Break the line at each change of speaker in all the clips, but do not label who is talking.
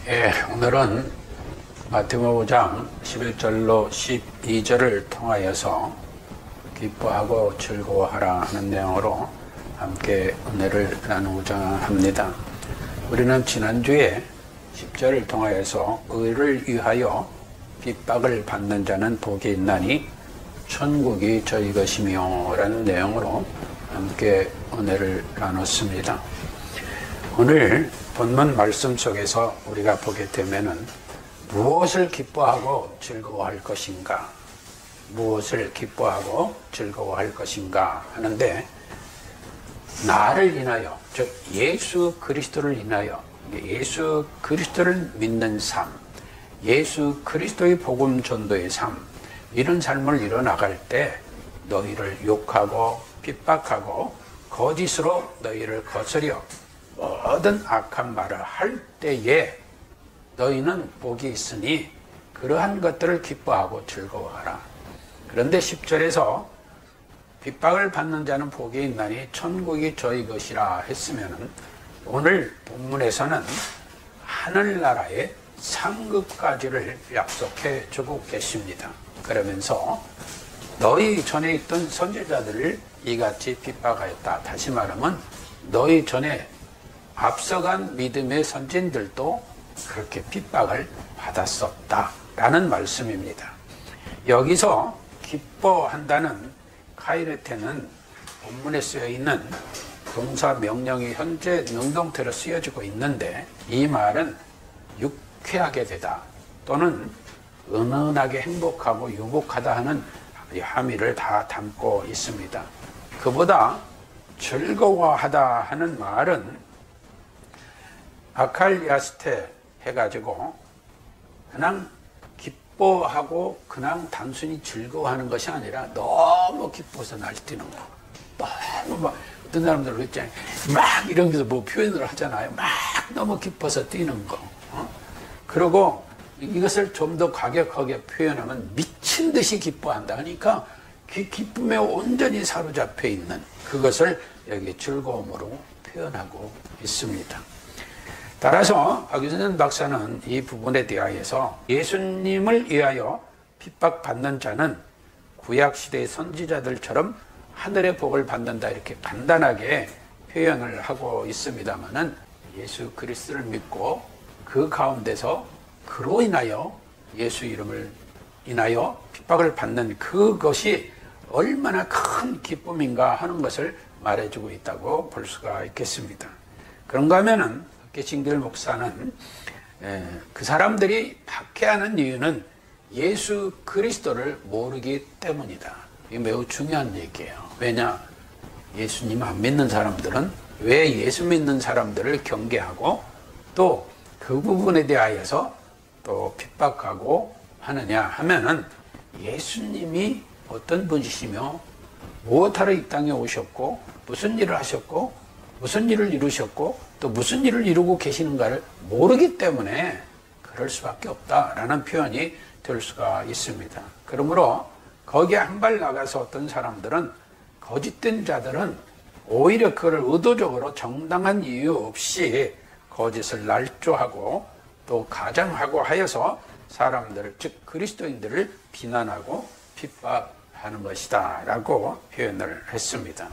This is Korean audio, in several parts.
오늘은 마태복음 5장 11절로 12절을 통하여서 기뻐하고 즐거워하라 하는 내용으로 함께 은혜를 나누고자 합니다. 우리는 지난주에 10절을 통하여서 의를 위하여 핍박을 받는 자는 복이 있나니 천국이 저희 것이며 라는 내용으로 함께 은혜를 나눴습니다. 오늘 본문 말씀 속에서 우리가 보게 되면은 무엇을 기뻐하고 즐거워할 것인가, 무엇을 기뻐하고 즐거워할 것인가 하는데, 나를 인하여, 즉 예수 그리스도를 인하여, 예수 그리스도를 믿는 삶, 예수 그리스도의 복음 전도의 삶, 이런 삶을 이뤄나갈 때 너희를 욕하고 핍박하고 거짓으로 너희를 거스려 모든 악한 말을 할 때에 너희는 복이 있으니 그러한 것들을 기뻐하고 즐거워하라. 그런데 10절에서 핍박을 받는 자는 복이 있나니 천국이 저희 것이라 했으면, 오늘 본문에서는 하늘나라의 상급까지를 약속해 주고 계십니다. 그러면서 너희 전에 있던 선지자들을 이같이 핍박하였다. 다시 말하면 너희 전에 앞서간 믿음의 선진들도 그렇게 핍박을 받았었다 라는 말씀입니다. 여기서 기뻐한다는 카이레테는 본문에 쓰여 있는 동사 명령이 현재 능동태로 쓰여지고 있는데, 이 말은 유쾌하게 되다 또는 은은하게 행복하고 유복하다 하는 함의를 다 담고 있습니다. 그보다 즐거워하다 하는 말은 아칼리아스테 해가지고 그냥 기뻐하고 그냥 단순히 즐거워하는 것이 아니라 너무 기뻐서 날뛰는 거, 너무 막 어떤 사람들은 있잖아요, 막 이러면서 뭐 표현을 하잖아요. 막 너무 기뻐서 뛰는 거. 그리고 이것을 좀 더 과격하게 표현하면 미친 듯이 기뻐한다 하니까 기쁨에 온전히 사로잡혀 있는 그것을 여기 즐거움으로 표현하고 있습니다. 따라서 박유선 박사는 이 부분에 대하여서 예수님을 위하여 핍박받는 자는 구약시대의 선지자들처럼 하늘의 복을 받는다, 이렇게 간단하게 표현을 하고 있습니다마는, 예수 그리스도를 믿고 그 가운데서 그로 인하여 예수 이름을 인하여 핍박을 받는 그것이 얼마나 큰 기쁨인가 하는 것을 말해주고 있다고 볼 수가 있겠습니다. 그런가 하면은 개칭길 목사는 그 사람들이 박해하는 이유는 예수 그리스도를 모르기 때문이다. 이게 매우 중요한 얘기예요. 왜냐? 예수님 안 믿는 사람들은 왜 예수 믿는 사람들을 경계하고 또 그 부분에 대하여서 또 핍박하고 하느냐 하면은, 예수님이 어떤 분이시며 무엇하러 이 땅에 오셨고 무슨 일을 하셨고 무슨 일을 이루셨고 또 무슨 일을 이루고 계시는가를 모르기 때문에 그럴 수밖에 없다라는 표현이 될 수가 있습니다. 그러므로 거기에 한 발 나가서 어떤 사람들은, 거짓된 자들은 오히려 그걸 의도적으로 정당한 이유 없이 거짓을 날조하고 또 가장하고 하여서 사람들을, 즉 그리스도인들을 비난하고 핍박하는 것이다 라고 표현을 했습니다.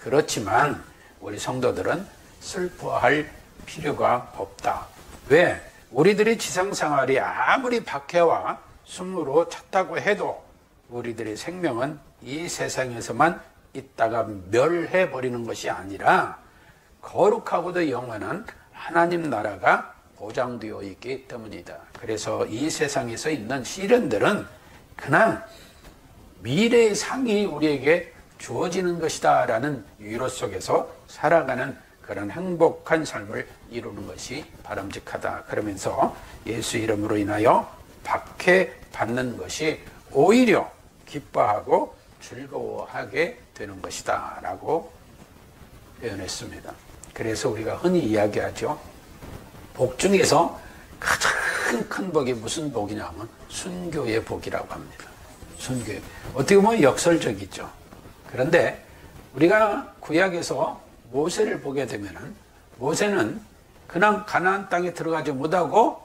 그렇지만 우리 성도들은 슬퍼할 필요가 없다. 왜? 우리들의 지상생활이 아무리 박해와 숨으로 찼다고 해도 우리들의 생명은 이 세상에서만 있다가 멸해버리는 것이 아니라 거룩하고도 영원한 하나님 나라가 보장되어 있기 때문이다. 그래서 이 세상에서 있는 시련들은 그냥 미래의 상이 우리에게 주어지는 것이다 라는 위로 속에서 살아가는 그런 행복한 삶을 이루는 것이 바람직하다. 그러면서 예수 이름으로 인하여 박해받는 것이 오히려 기뻐하고 즐거워하게 되는 것이다 라고 표현했습니다. 그래서 우리가 흔히 이야기하죠. 복 중에서 가장 큰 복이 무슨 복이냐 하면 순교의 복이라고 합니다. 순교. 어떻게 보면 역설적이죠. 그런데 우리가 구약에서 모세를 보게 되면은, 모세는 그냥 가나안 땅에 들어가지 못하고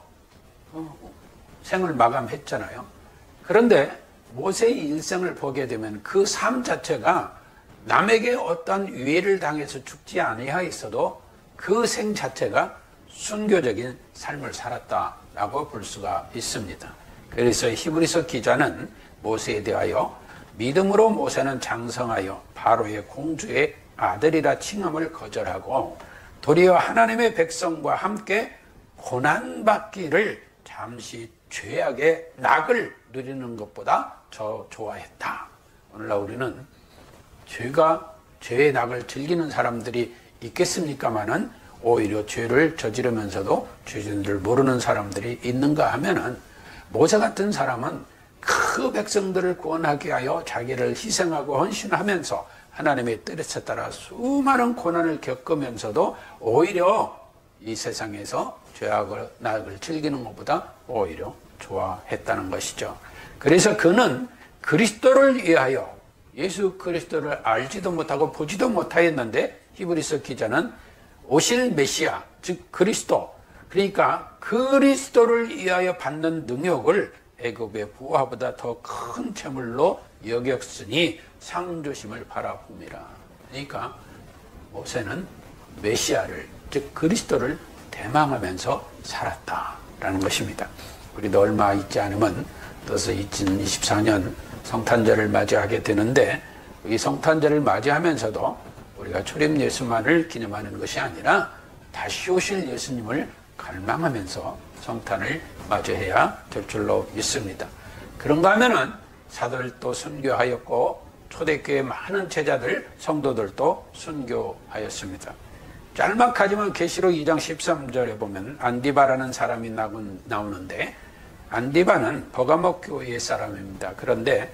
생을 마감했잖아요. 그런데 모세의 일생을 보게 되면 그 삶 자체가 남에게 어떤 위해를 당해서 죽지 아니하였어도 그 생 자체가 순교적인 삶을 살았다라고 볼 수가 있습니다. 그래서 히브리서 기자는 모세에 대하여 믿음으로 모세는 장성하여 바로의 공주의 아들이라 칭함을 거절하고 도리어 하나님의 백성과 함께 고난받기를 잠시 죄악의 낙을 누리는 것보다 더 좋아했다. 오늘날 우리는 죄의 낙을 즐기는 사람들이 있겠습니까마는 오히려 죄를 저지르면서도 죄인들 모르는 사람들이 있는가 하면은 모세 같은 사람은 그 백성들을 구원하기 위하여 자기를 희생하고 헌신하면서 하나님의 뜻에 따라 수많은 고난을 겪으면서도 오히려 이 세상에서 죄악을 낙을 즐기는 것보다 오히려 좋아했다는 것이죠. 그래서 그는 그리스도를 위하여 예수 그리스도를 알지도 못하고 보지도 못하였는데 히브리서 기자는 오실 메시아 즉 그리스도 그러니까 그리스도를 위하여 받는 능욕을 애굽의 부하보다 더 큰 재물로 여겼으니 상조심을 바라봅니다. 그러니까 모세는 메시아를 즉 그리스도를 대망하면서 살았다라는 것입니다. 우리도 얼마 있지 않으면 또서 2024년 성탄절을 맞이하게 되는데 이 성탄절을 맞이하면서도 우리가 초림 예수만을 기념하는 것이 아니라 다시 오실 예수님을 갈망하면서 성탄을 맞이해야 될 줄로 믿습니다. 그런가 하면은 사도들도 순교하였고 초대교회 많은 제자들, 성도들도 순교하였습니다. 짤막하지만 계시록 2장 13절에 보면 안디바라는 사람이 나오는데 안디바는 버가목 교회의 사람입니다. 그런데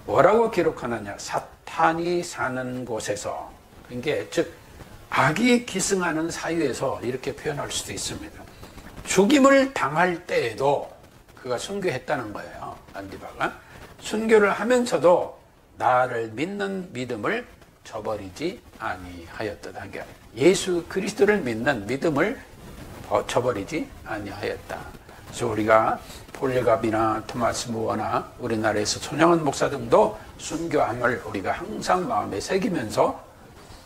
뭐라고 기록하느냐? 사탄이 사는 곳에서 그러니까 즉 악이 기승하는 사유에서 이렇게 표현할 수도 있습니다. 죽임을 당할 때에도 그가 순교했다는 거예요. 안디바가 순교를 하면서도 나를 믿는 믿음을 저버리지 아니하였다. 예수 그리스도를 믿는 믿음을 저버리지 아니하였다. 그래서 우리가 폴리갑이나 토마스 무어나 우리나라에서 손영원 목사 등도 순교함을 우리가 항상 마음에 새기면서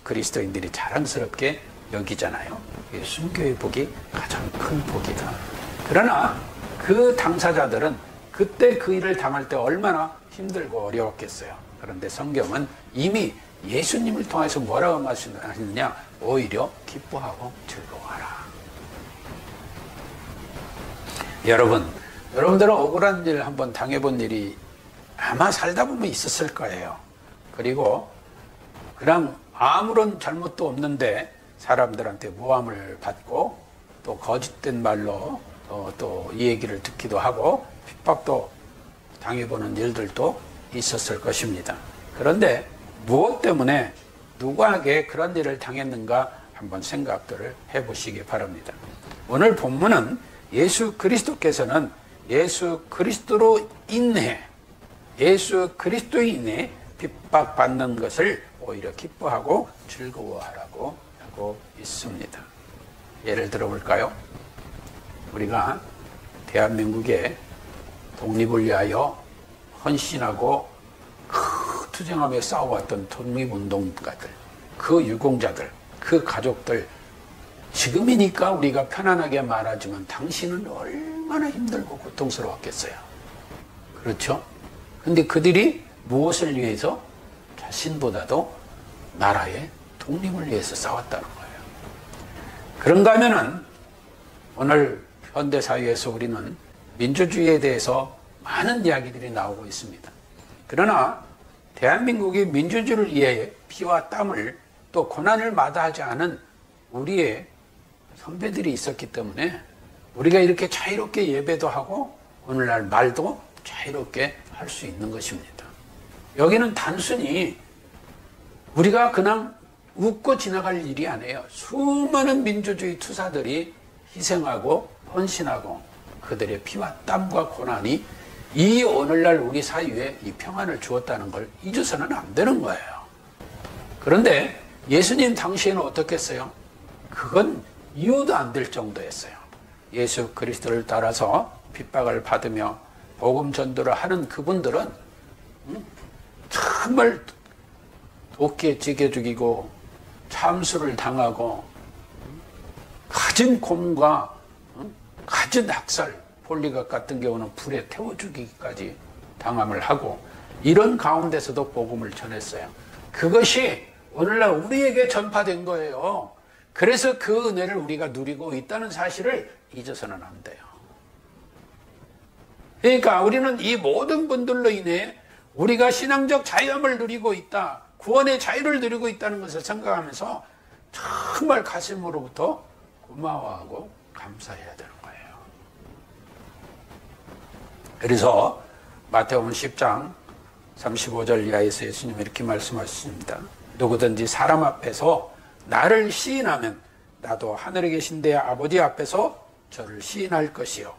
그리스도인들이 자랑스럽게 여기잖아요. 순교의 복이 가장 큰 복이다. 그러나 그 당사자들은 그때 그 일을 당할 때 얼마나 힘들고 어려웠겠어요. 그런데 성경은 이미 예수님을 통해서 뭐라고 말씀하셨느냐? 오히려 기뻐하고 즐거워하라. 여러분들은 억울한 일 한번 당해본 일이 아마 살다 보면 있었을 거예요. 그리고 그냥 아무런 잘못도 없는데 사람들한테 모함을 받고 또 거짓된 말로 또 이 얘기를 듣기도 하고 핍박도 당해보는 일들도 있었을 것입니다. 그런데 무엇 때문에 누구에게 그런 일을 당했는가 한번 생각들을 해보시기 바랍니다. 오늘 본문은 예수 그리스도께서는 예수 그리스도로 인해 핍박받는 것을 오히려 기뻐하고 즐거워하라고 하고 있습니다. 예를 들어볼까요? 우리가 대한민국의 독립을 위하여 헌신하고 투쟁하며 싸워왔던 독립운동가들, 그 유공자들, 그 가족들, 지금이니까 우리가 편안하게 말하지만 당신은 얼마나 힘들고 고통스러웠겠어요. 그렇죠? 근데 그들이 무엇을 위해서? 자신보다도 나라의 독립을 위해서 싸웠다는 거예요. 그런가 하면은 오늘 현대사회에서 우리는 민주주의에 대해서 많은 이야기들이 나오고 있습니다. 그러나 대한민국이 민주주의를 위해 피와 땀을 또 고난을 마다하지 않은 우리의 선배들이 있었기 때문에 우리가 이렇게 자유롭게 예배도 하고 오늘날 말도 자유롭게 할 수 있는 것입니다. 여기는 단순히 우리가 그냥 웃고 지나갈 일이 아니에요. 수많은 민주주의 투사들이 희생하고 헌신하고 그들의 피와 땀과 고난이 이 오늘날 우리 사회에 이 평안을 주었다는 걸 잊어서는 안 되는 거예요. 그런데 예수님 당시에는 어떻겠어요? 그건 이유도 안 될 정도였어요. 예수 그리스도를 따라서 핍박을 받으며 복음 전도를 하는 그분들은 정말 도끼에 찌개 죽이고 참수를 당하고 갖은 곰과 갖은 학살, 폴리각 같은 경우는 불에 태워 죽이기까지 당함을 하고 이런 가운데서도 복음을 전했어요. 그것이 오늘날 우리에게 전파된 거예요. 그래서 그 은혜를 우리가 누리고 있다는 사실을 잊어서는 안 돼요. 그러니까 우리는 이 모든 분들로 인해 우리가 신앙적 자유함을 누리고 있다, 구원의 자유를 누리고 있다는 것을 생각하면서 정말 가슴으로부터 고마워하고 감사해야 되는 거예요. 그래서 마태복음 10장 35절 이하에서 예수님이 이렇게 말씀하셨습니다. 누구든지 사람 앞에서 나를 시인하면 나도 하늘에 계신 내 아버지 앞에서 저를 시인할 것이요,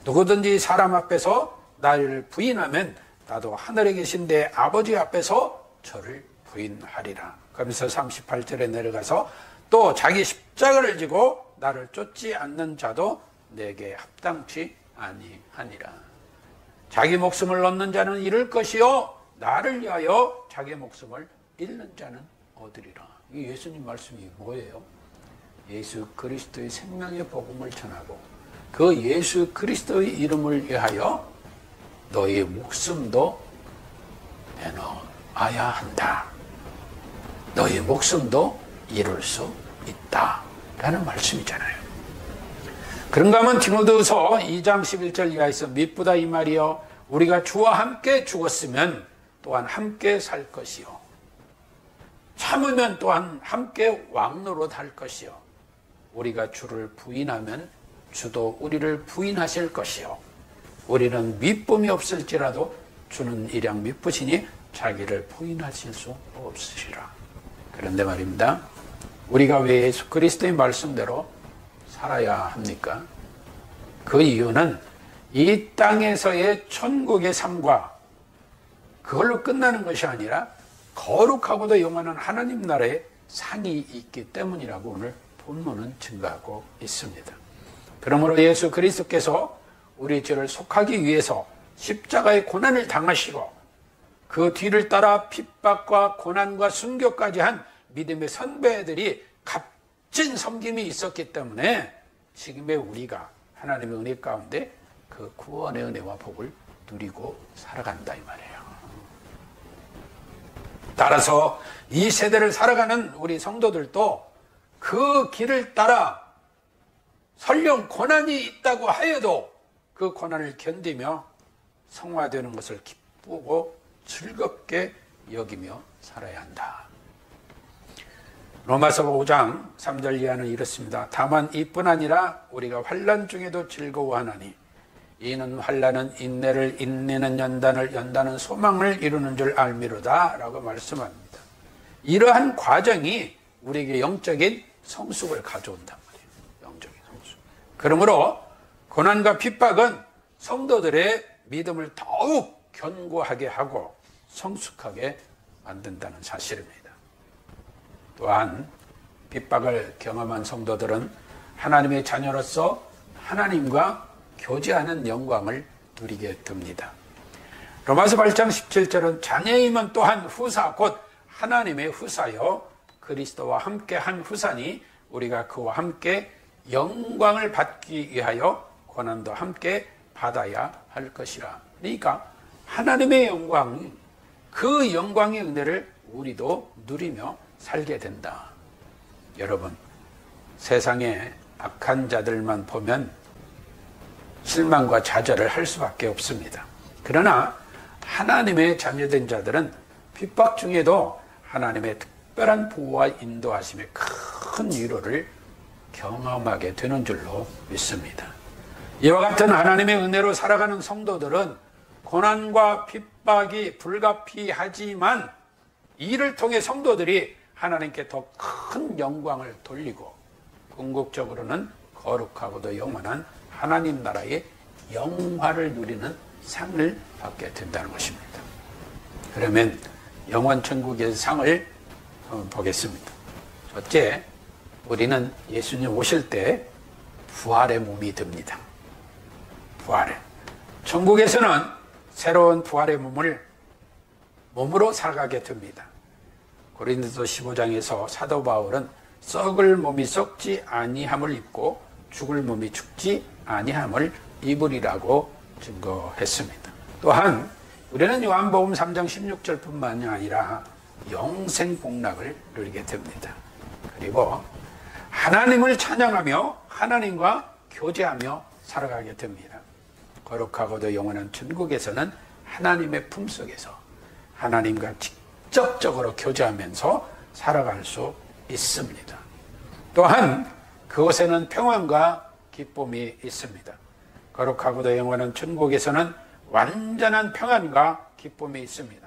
누구든지 사람 앞에서 나를 부인하면 나도 하늘에 계신 내 아버지 앞에서 저를 부인하리라. 그러면서 38절에 내려가서 또 자기 십자가를 지고 나를 쫓지 않는 자도 내게 합당치 아니하니라. 자기 목숨을 얻는 자는 잃을 것이요 나를 위하여 자기 목숨을 잃는 자는 얻으리라. 이 예수님 말씀이 뭐예요? 예수 그리스도의 생명의 복음을 전하고 그 예수 그리스도의 이름을 위하여 너의 목숨도 내놓아야 한다. 너의 목숨도 잃을 수 있다 라는 말씀이잖아요. 그런가 하면 디모데후서 2장 11절 이하에서 미쁘다 이 말이요, 우리가 주와 함께 죽었으면 또한 함께 살 것이요, 참으면 또한 함께 왕노릇 할 것이요, 우리가 주를 부인하면 주도 우리를 부인하실 것이요, 우리는 미쁨이 없을지라도 주는 일양 미쁘시니 자기를 부인하실 수 없으시라. 그런데 말입니다, 우리가 왜 예수 그리스도의 말씀대로 살아야 합니까? 그 이유는 이 땅에서의 천국의 삶과 그걸로 끝나는 것이 아니라 거룩하고도 영원한 하나님 나라의 상이 있기 때문이라고 오늘 본문은 증거하고 있습니다. 그러므로 예수 그리스도께서 우리 죄를 속하기 위해서 십자가의 고난을 당하시고 그 뒤를 따라 핍박과 고난과 순교까지 한 믿음의 선배들이 값진 섬김이 있었기 때문에 지금의 우리가 하나님의 은혜 가운데 그 구원의 은혜와 복을 누리고 살아간다 이 말이에요. 따라서 이 세대를 살아가는 우리 성도들도 그 길을 따라 설령 고난이 있다고 하여도 그 고난을 견디며 성화되는 것을 기쁘고 즐겁게 여기며 살아야 한다. 로마서 5장 3절 이하는 이렇습니다. 다만 이뿐 아니라 우리가 환난 중에도 즐거워하나니 이는 환난은 인내를, 인내는 연단을, 연단은 소망을 이루는 줄 알미로다 라고 말씀합니다. 이러한 과정이 우리에게 영적인 성숙을 가져온단 말이에요. 영적인 성숙. 그러므로 고난과 핍박은 성도들의 믿음을 더욱 견고하게 하고 성숙하게 만든다는 사실입니다. 또한 핍박을 경험한 성도들은 하나님의 자녀로서 하나님과 교제하는 영광을 누리게 됩니다. 로마서 8장 17절은 자녀임은 또한 후사 곧 하나님의 후사요 그리스도와 함께 한 후사니 우리가 그와 함께 영광을 받기 위하여 고난도 함께 받아야 할 것이라. 그러니까 하나님의 영광, 그 영광의 은혜를 우리도 누리며 살게 된다. 여러분, 세상에 악한 자들만 보면 실망과 좌절을 할 수밖에 없습니다. 그러나 하나님의 자녀된 자들은 핍박 중에도 하나님의 특별한 보호와 인도하심의 큰 위로를 경험하게 되는 줄로 믿습니다. 이와 같은 하나님의 은혜로 살아가는 성도들은 고난과 핍박이 불가피하지만 이를 통해 성도들이 하나님께 더 큰 영광을 돌리고 궁극적으로는 거룩하고도 영원한 하나님 나라의 영화를 누리는 상을 받게 된다는 것입니다. 그러면 영원 천국의 상을 보겠습니다. 첫째, 우리는 예수님 오실 때 부활의 몸이 됩니다. 부활의 천국에서는 새로운 부활의 몸으로 살아가게 됩니다. 고린도서 15장에서 사도 바울은 썩을 몸이 썩지 아니함을 입고 죽을 몸이 죽지 아니함을 입으리라고 증거했습니다. 또한 우리는 요한복음 3장 16절뿐만이 아니라 영생 복락을 누리게 됩니다. 그리고 하나님을 찬양하며 하나님과 교제하며 살아가게 됩니다. 거룩하고도 영원한 천국에서는 하나님의 품속에서 하나님과 직접적으로 교제하면서 살아갈 수 있습니다. 또한 그곳에는 평안과 기쁨이 있습니다. 거룩하고도 영원한 천국에서는 완전한 평안과 기쁨이 있습니다.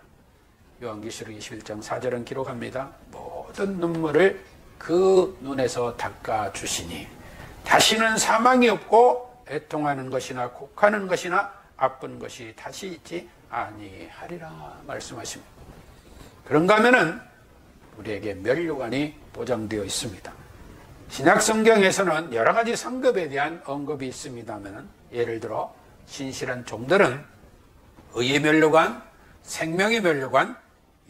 요한계시록 21장 4절은 기록합니다. 모든 눈물을 그 눈에서 닦아주시니 다시는 사망이 없고 애통하는 것이나 곡하는 것이나 아픈 것이 다시 있지 아니하리라 말씀하십니다. 그런가 하면은 우리에게 면류관이 보장되어 있습니다. 신약 성경에서는 여러 가지 상급에 대한 언급이 있습니다만, 예를 들어 신실한 종들은 의의 면류관, 생명의 면류관,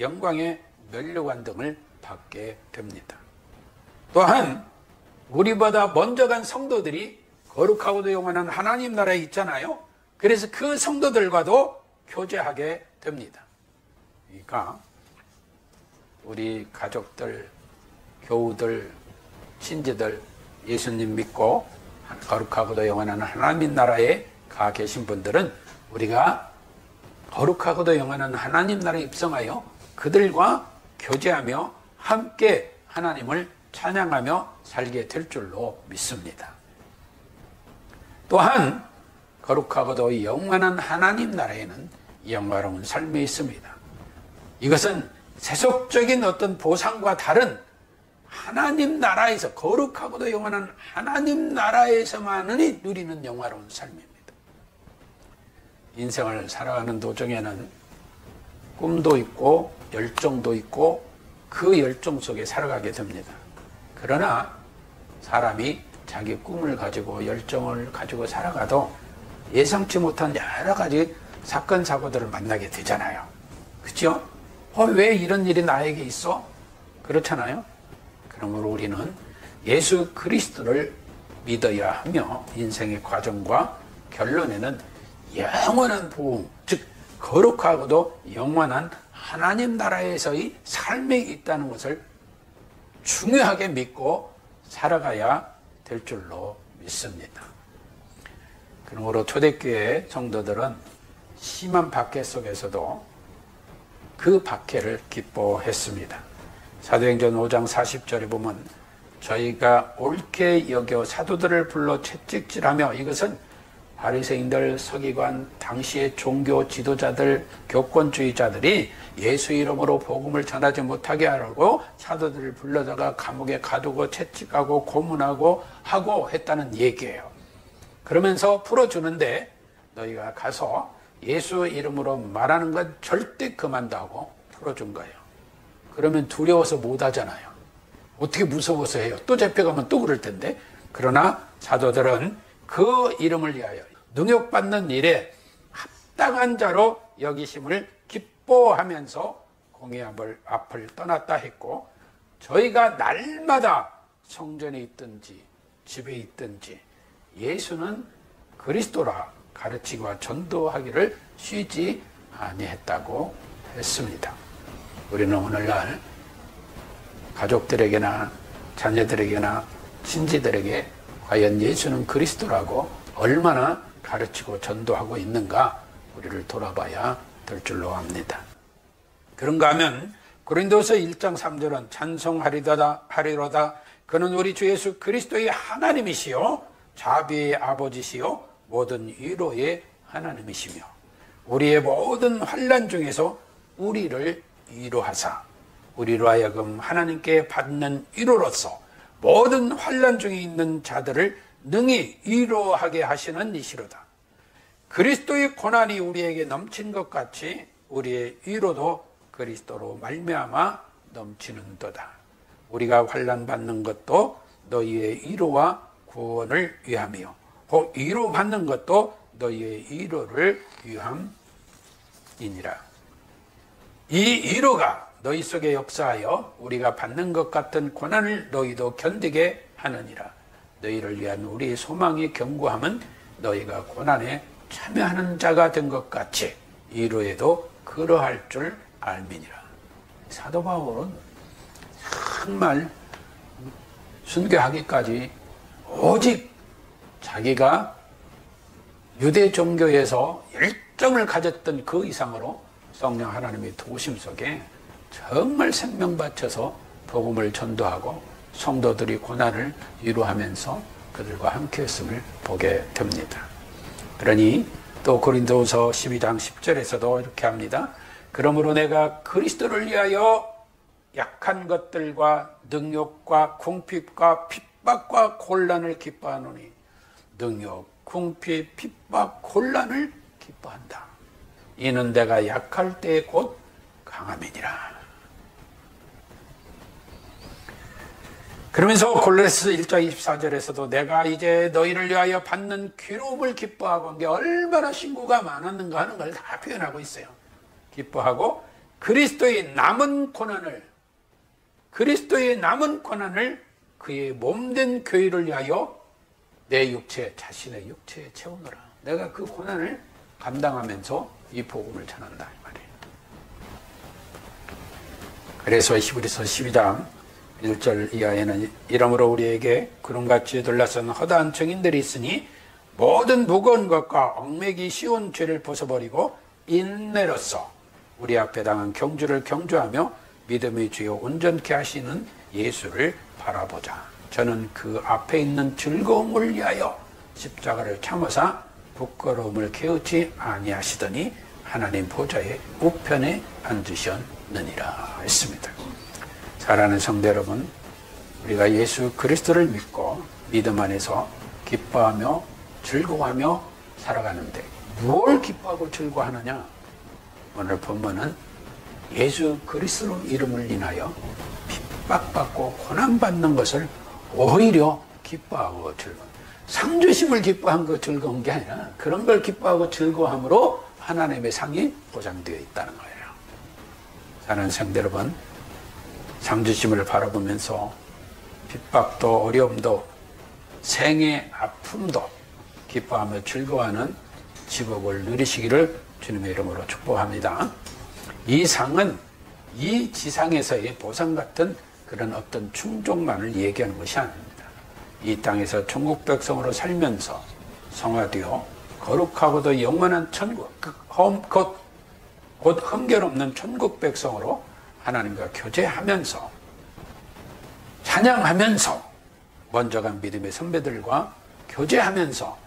영광의 면류관 등을 받게 됩니다. 또한 우리보다 먼저 간 성도들이 거룩하고도 영원한 하나님 나라에 있잖아요. 그래서 그 성도들과도 교제하게 됩니다. 그러니까 우리 가족들, 교우들, 친지들, 예수님 믿고 거룩하고도 영원한 하나님 나라에 가 계신 분들은 우리가 거룩하고도 영원한 하나님 나라에 입성하여 그들과 교제하며 함께 하나님을 찬양하며 살게 될 줄로 믿습니다. 또한 거룩하고도 영원한 하나님 나라에는 영화로운 삶이 있습니다. 이것은 세속적인 어떤 보상과 다른 하나님 나라에서, 거룩하고도 영원한 하나님 나라에서만이 누리는 영화로운 삶입니다. 인생을 살아가는 도중에는 꿈도 있고 열정도 있고 그 열정 속에 살아가게 됩니다. 그러나 사람이 자기 꿈을 가지고 열정을 가지고 살아가도 예상치 못한 여러 가지 사건 사고들을 만나게 되잖아요. 그렇죠? 왜 이런 일이 나에게 있어? 그렇잖아요. 그러므로 우리는 예수 그리스도를 믿어야 하며 인생의 과정과 결론에는 영원한 부흥, 즉 거룩하고도 영원한 하나님 나라에서의 삶이 있다는 것을 중요하게 믿고 살아가야 될 줄로 믿습니다. 그러므로 초대교회 성도들은 심한 박해 속에서도 그 박해를 기뻐했습니다. 사도행전 5장 40절에 보면 저희가 옳게 여겨 사도들을 불러 채찍질하며, 이것은 바리새인들, 서기관, 당시의 종교 지도자들, 교권주의자들이 예수 이름으로 복음을 전하지 못하게 하려고 사도들을 불러다가 감옥에 가두고 채찍하고 고문하고 하고 했다는 얘기예요. 그러면서 풀어주는데 너희가 가서 예수 이름으로 말하는 건 절대 그만둬 하고 풀어준 거예요. 그러면 두려워서 못 하잖아요. 어떻게 무서워서 해요? 또 잡혀가면 또 그럴 텐데. 그러나 사도들은 그 이름을 위하여 능욕받는 일에 합당한 자로 여기심을 기뻐하면서 공의 앞을 떠났다 했고, 저희가 날마다 성전에 있든지 집에 있든지 예수는 그리스도라 가르치고 전도하기를 쉬지 아니했다고 했습니다. 우리는 오늘날 가족들에게나 자녀들에게나 친지들에게 과연 예수는 그리스도라고 얼마나 가르치고 전도하고 있는가 우리를 돌아봐야 될 줄로 압니다. 그런가 하면 고린도서 1장 3절은 찬송하리로다 그는 우리 주 예수 그리스도의 하나님이시요 자비의 아버지시요 모든 위로의 하나님이시며 우리의 모든 환난 중에서 우리를 위로하사 우리로 하여금 하나님께 받는 위로로서 모든 환난 중에 있는 자들을 능히 위로하게 하시는 이시로다. 그리스도의 고난이 우리에게 넘친 것 같이 우리의 위로도 그리스도로 말미암아 넘치는도다. 우리가 환난 받는 것도 너희의 위로와 구원을 위하며 그 위로 받는 것도 너희의 위로를 위함이니라. 이 위로가 너희 속에 역사하여 우리가 받는 것 같은 고난을 너희도 견디게 하느니라. 너희를 위한 우리의 소망의 견고함은 너희가 고난에 참여하는 자가 된 것 같이 위로에도 그러할 줄 알미니라. 사도 바울은 정말 순교하기까지 오직 자기가 유대 종교에서 열정을 가졌던 그 이상으로 성령 하나님의 도우심 속에 정말 생명 바쳐서 복음을 전도하고 성도들이 고난을 위로하면서 그들과 함께 했음을 보게 됩니다. 그러니 또 고린도후서 12장 10절에서도 이렇게 합니다. 그러므로 내가 그리스도를 위하여 약한 것들과 능욕과 궁핍과 핍박과 곤란을 기뻐하노니 능욕, 궁핍, 핍박, 곤란을 기뻐한다. 이는 내가 약할 때에 곧 강함이니라. 그러면서 골로새 1장 24절에서도 내가 이제 너희를 위하여 받는 괴로움을 기뻐하고 한 게 얼마나 신고가 많았는가 하는 걸 다 표현하고 있어요. 기뻐하고 그리스도의 남은 고난을 그의 몸된 교회를 위하여 내 육체, 자신의 육체에 채우노라. 내가 그 고난을 감당하면서 이 복음을 전한다 이 말이에요. 그래서 히브리서 12장 1절 이하에는 이러므로 우리에게 구름같이 둘러싼 허다한 증인들이 있으니 모든 무거운 것과 얽매기 쉬운 죄를 벗어버리고 인내로써 우리 앞에 당한 경주를 경주하며 믿음의 주요 온전케 하시는 예수를 바라보자. 저는 그 앞에 있는 즐거움을 위하여 십자가를 참으사 부끄러움을 개의치 아니하시더니 하나님 보좌의 우편에 앉으셨느니라 했습니다. 사랑하는 성도 여러분, 우리가 예수 그리스도를 믿고 믿음 안에서 기뻐하며 즐거워하며 살아가는데 뭘 기뻐하고 즐거워하느냐? 오늘 본문은 예수 그리스도 이름을 인하여 핍박받고 고난받는 것을 오히려 기뻐하고 즐거워. 상 주심을 기뻐한 거 즐거운 게 아니라 그런 걸 기뻐하고 즐거워함으로 하나님의 상이 보장되어 있다는 거예요. 사랑하는 성도 여러분, 상 주심을 바라보면서 핍박도 어려움도 생의 아픔도 기뻐하며 즐거워하는 지복을 누리시기를 주님의 이름으로 축복합니다. 이 상은 이 지상에서의 보상 같은 그런 어떤 충족만을 얘기하는 것이 아닙니다. 이 땅에서 천국 백성으로 살면서 성화되어 거룩하고도 영원한 천국, 곧 흠결없는 천국 백성으로 하나님과 교제하면서 찬양하면서 먼저 간 믿음의 선배들과 교제하면서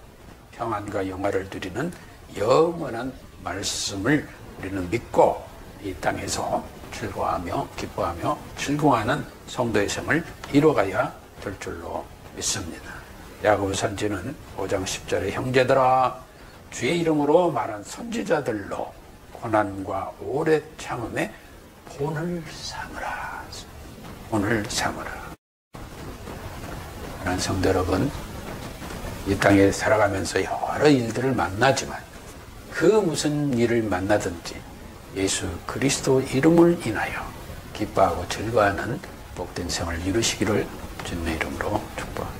평안과 영화를 누리는 영원한 말씀을 우리는 믿고 이 땅에서 즐거워하며 기뻐하며 즐거워하는 성도의 생을 이뤄가야 될 줄로 믿습니다. 야고보 선지는 5장 10절에 형제들아 주의 이름으로 말한 선지자들로 고난과 오래 참음에 본을 삼으라. 본을 삼으라. 그런 성도 여러분, 이 땅에 살아가면서 여러 일들을 만나지만 그 무슨 일을 만나든지 예수 그리스도 이름을 인하여 기뻐하고 즐거워하는 복된 생을 이루시기를 주님의 이름으로 축복합니다.